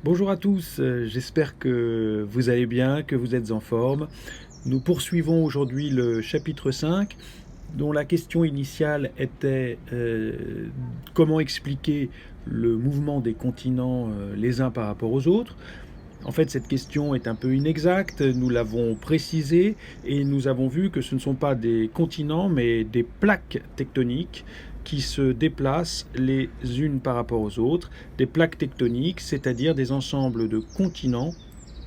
Bonjour à tous, j'espère que vous allez bien, que vous êtes en forme. Nous poursuivons aujourd'hui le chapitre 5, dont la question initiale était comment expliquer le mouvement des continents les uns par rapport aux autres. En fait, cette question est un peu inexacte, nous l'avons précisé et nous avons vu que ce ne sont pas des continents mais des plaques tectoniques qui se déplacent les unes par rapport aux autres, des plaques tectoniques, c'est-à-dire des ensembles de continents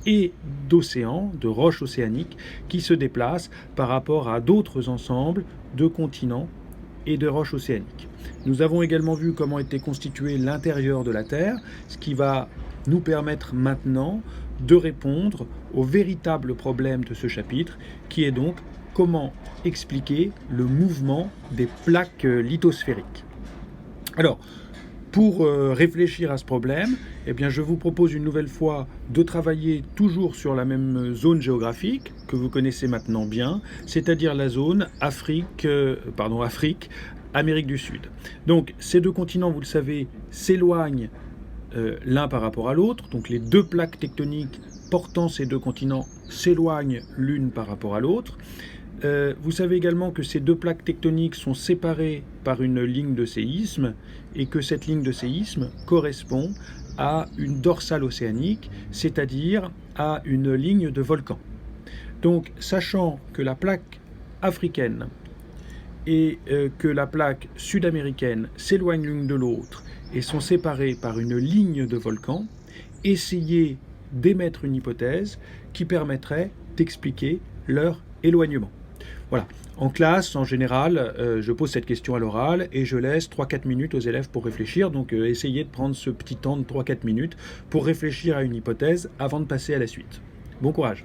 et d'océans, de roches océaniques, qui se déplacent par rapport à d'autres ensembles de continents et de roches océaniques. Nous avons également vu comment était constitué l'intérieur de la Terre, ce qui va nous permettre maintenant de répondre au véritable problème de ce chapitre, qui est donc comment expliquer le mouvement des plaques lithosphériques. Alors, pour réfléchir à ce problème, eh bien, je vous propose une nouvelle fois de travailler toujours sur la même zone géographique que vous connaissez maintenant bien, c'est-à-dire la zone Afrique, Amérique du Sud. Donc ces deux continents, vous le savez, s'éloignent l'un par rapport à l'autre, donc les deux plaques tectoniques portant ces deux continents s'éloignent l'une par rapport à l'autre. Vous savez également que ces deux plaques tectoniques sont séparées par une ligne de séisme et que cette ligne de séisme correspond à une dorsale océanique, c'est-à-dire à une ligne de volcan. Donc, sachant que la plaque africaine et que la plaque sud-américaine s'éloignent l'une de l'autre et sont séparées par une ligne de volcan, essayez d'émettre une hypothèse qui permettrait d'expliquer leur éloignement. Voilà. En classe, en général, je pose cette question à l'oral et je laisse 3-4 minutes aux élèves pour réfléchir. Donc, essayez de prendre ce petit temps de 3-4 minutes pour réfléchir à une hypothèse avant de passer à la suite. Bon courage!